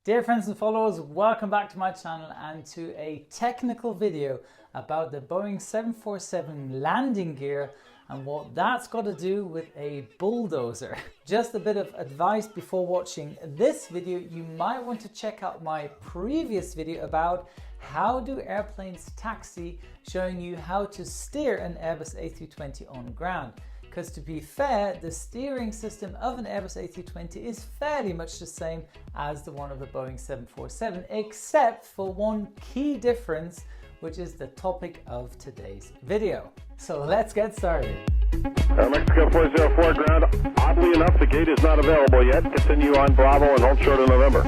Dear friends and followers, welcome back to my channel and to a technical video about the Boeing 747 landing gear and what that's got to do with a bulldozer. Just a bit of advice before watching this video, you might want to check out my previous video about how do airplanes taxi, showing you how to steer an Airbus A320 on ground. Because to be fair, the steering system of an Airbus A320 is fairly much the same as the one of the Boeing 747, except for one key difference, which is the topic of today's video. So let's get started. Mexico 404 ground. Oddly enough, the gate is not available yet. Continue on Bravo and hold short of November.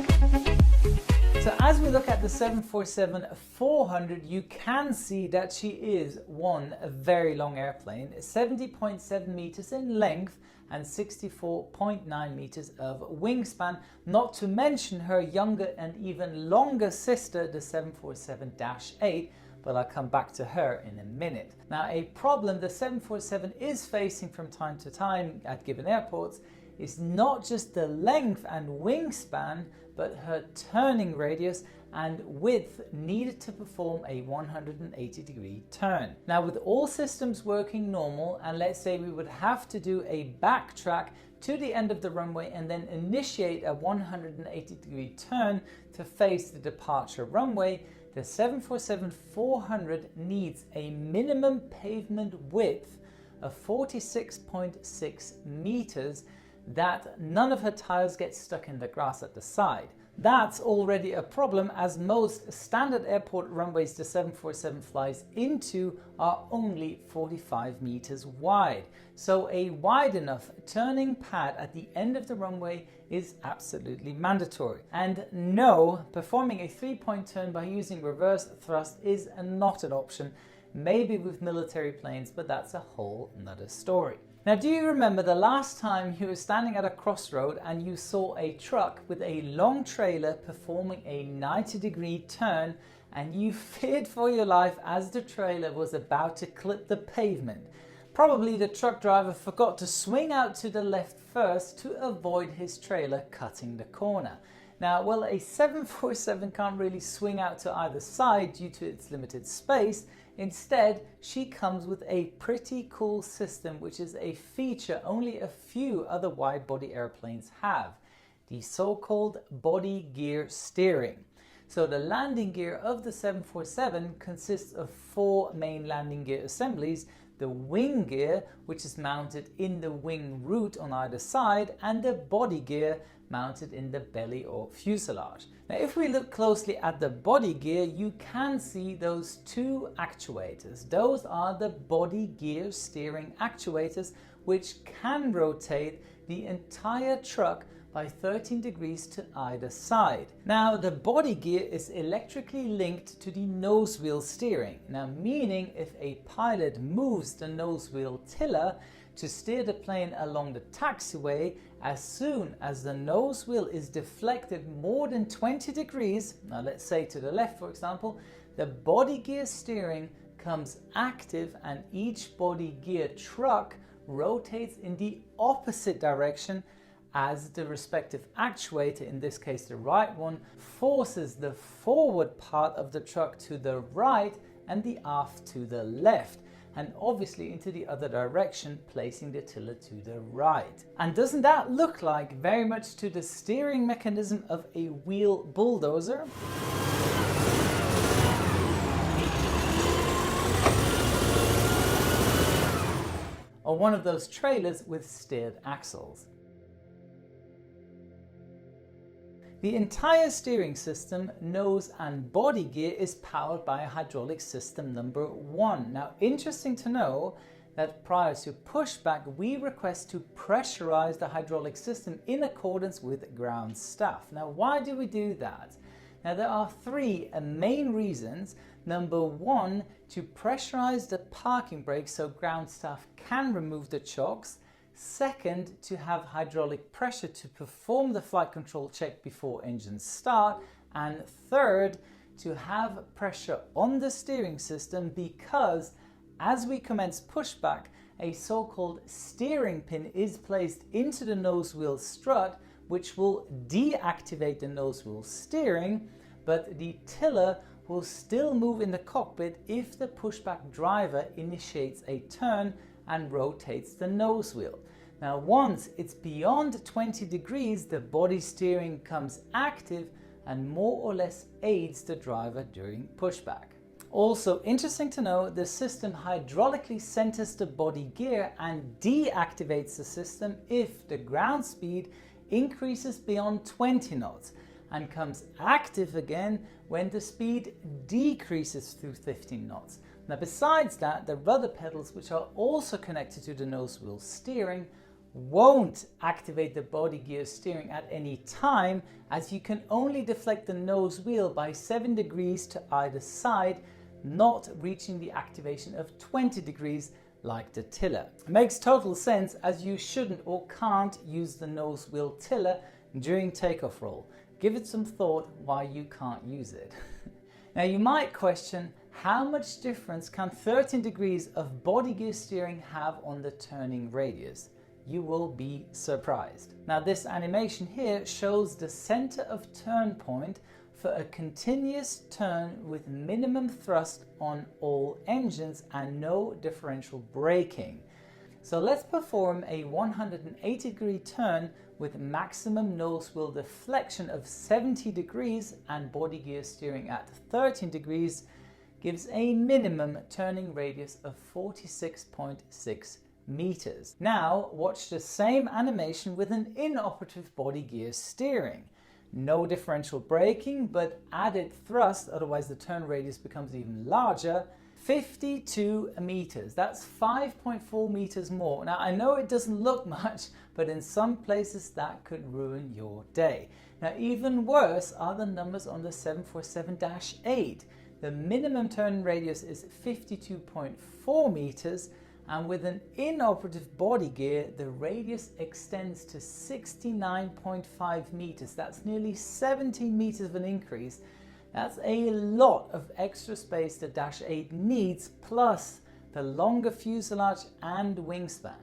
So as we look at the 747-400, you can see that she is a very long airplane, 70.7 meters in length and 64.9 meters of wingspan, not to mention her younger and even longer sister, the 747-8, but I'll come back to her in a minute. Now, a problem the 747 is facing from time to time at given airports is not just the length and wingspan, but her turning radius and width needed to perform a 180-degree turn. Now, with all systems working normal, and let's say we would have to do a backtrack to the end of the runway and then initiate a 180-degree turn to face the departure runway, the 747-400 needs a minimum pavement width of 46.6 meters that none of her tires get stuck in the grass at the side. That's already a problem, as most standard airport runways the 747 flies into are only 45 meters wide. So a wide enough turning pad at the end of the runway is absolutely mandatory. And no, performing a 3-point turn by using reverse thrust is not an option, maybe with military planes, but that's a whole nother story. Now, do you remember the last time you were standing at a crossroad and you saw a truck with a long trailer performing a 90-degree turn and you feared for your life as the trailer was about to clip the pavement? Probably the truck driver forgot to swing out to the left first to avoid his trailer cutting the corner. Now, well, a 747 can't really swing out to either side due to its limited space. Instead, she comes with a pretty cool system, which is a feature only a few other wide-body airplanes have, the so-called body gear steering. So the landing gear of the 747 consists of 4 main landing gear assemblies: the wing gear, which is mounted in the wing root on either side, and the body gear mounted in the belly or fuselage. Now, if we look closely at the body gear, you can see those 2 actuators. Those are the body gear steering actuators, which can rotate the entire truck by 13 degrees to either side. Now, the body gear is electrically linked to the nose wheel steering. Now, meaning if a pilot moves the nose wheel tiller to steer the plane along the taxiway, as soon as the nose wheel is deflected more than 20 degrees, now let's say to the left for example, the body gear steering comes active and each body gear truck rotates in the opposite direction as the respective actuator, in this case the right one, forces the forward part of the truck to the right and the aft to the left, and obviously into the other direction, placing the tiller to the right. And doesn't that look like very much to the steering mechanism of a wheel bulldozer? Or one of those trailers with steered axles? The entire steering system, nose and body gear, is powered by a hydraulic system number 1. Now, interesting to know that prior to pushback, we request to pressurize the hydraulic system in accordance with ground staff. Now, why do we do that? Now, there are 3 main reasons. Number 1, to pressurize the parking brake so ground staff can remove the chocks. Second, to have hydraulic pressure to perform the flight control check before engines start. And third, to have pressure on the steering system because as we commence pushback, a so-called steering pin is placed into the nose wheel strut, which will deactivate the nose wheel steering, but the tiller will still move in the cockpit if the pushback driver initiates a turn and rotates the nose wheel. Now, once it's beyond 20 degrees, the body steering becomes active and more or less aids the driver during pushback. Also interesting to know, the system hydraulically centers the body gear and deactivates the system if the ground speed increases beyond 20 knots and comes active again when the speed decreases through 15 knots. Now, besides that, the rudder pedals, which are also connected to the nose wheel steering, won't activate the body gear steering at any time, as you can only deflect the nose wheel by 7 degrees to either side, not reaching the activation of 20 degrees like the tiller. It makes total sense, as you shouldn't or can't use the nose wheel tiller during takeoff roll. Give it some thought why you can't use it. Now, you might question, how much difference can 13 degrees of body gear steering have on the turning radius? You will be surprised. Now, this animation here shows the center of turn point for a continuous turn with minimum thrust on all engines and no differential braking. So let's perform a 180-degree turn with maximum nose wheel deflection of 70 degrees and body gear steering at 13 degrees gives a minimum turning radius of 46.6 meters. Now watch the same animation with an inoperative body gear steering. No differential braking, but added thrust, otherwise the turn radius becomes even larger. 52 meters, that's 5.4 meters more. Now, I know it doesn't look much, but in some places that could ruin your day. Now, even worse are the numbers on the 747-8. The minimum turn radius is 52.4 meters, and with an inoperative body gear, the radius extends to 69.5 meters. That's nearly 17 meters of an increase. That's a lot of extra space the Dash 8 needs, plus the longer fuselage and wingspan.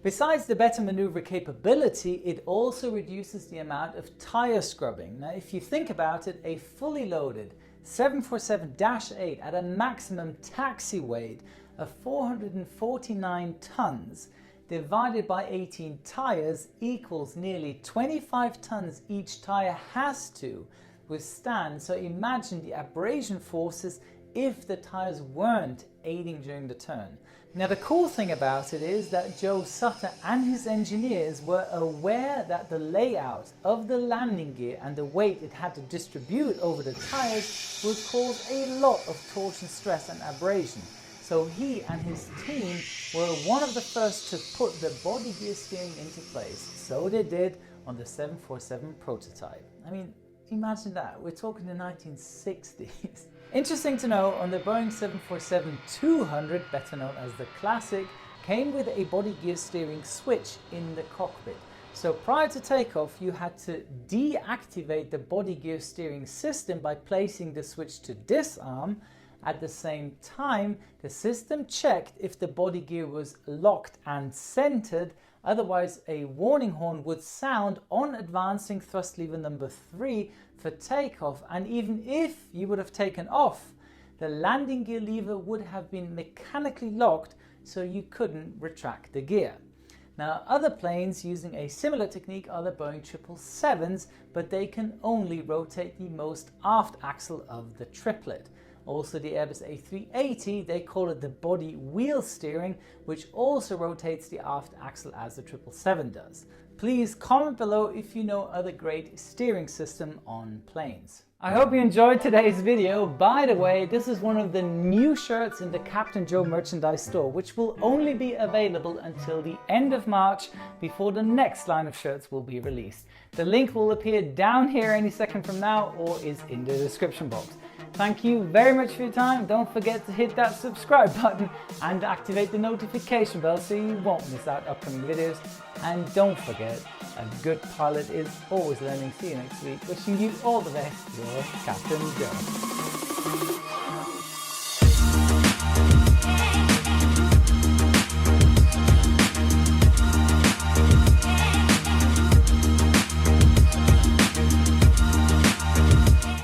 Besides the better maneuver capability, it also reduces the amount of tire scrubbing. Now, if you think about it, a fully loaded 747-8 at a maximum taxi weight of 449 tons divided by 18 tires equals nearly 25 tons each tire has to withstand. So imagine the abrasion forces if the tires weren't aiding during the turn. Now, the cool thing about it is that Joe Sutter and his engineers were aware that the layout of the landing gear and the weight it had to distribute over the tires would cause a lot of torsion stress and abrasion. So he and his team were one of the first to put the body gear steering into place. So they did on the 747 prototype. I mean, imagine that, we're talking the 1960s. Interesting to know, on the Boeing 747-200, better known as the Classic, came with a body gear steering switch in the cockpit. So prior to takeoff, you had to deactivate the body gear steering system by placing the switch to disarm. At the same time, the system checked if the body gear was locked and centered. Otherwise, a warning horn would sound on advancing thrust lever number 3 for takeoff, and even if you would have taken off, the landing gear lever would have been mechanically locked, so you couldn't retract the gear. Now, other planes using a similar technique are the Boeing 777s, but they can only rotate the most aft axle of the triplet. Also, the Airbus A380, they call it the body wheel steering, which also rotates the aft axle as the 777 does. Please comment below if you know other great steering system on planes. I hope you enjoyed today's video. By the way, this is one of the new shirts in the Captain Joe merchandise store, which will only be available until the end of March, before the next line of shirts will be released. The link will appear down here any second from now, or is in the description box. Thank you very much for your time. Don't forget to hit that subscribe button and activate the notification bell so you won't miss out upcoming videos. And don't forget, a good pilot is always learning. See you next week. Wishing you all the best, your Captain Joe.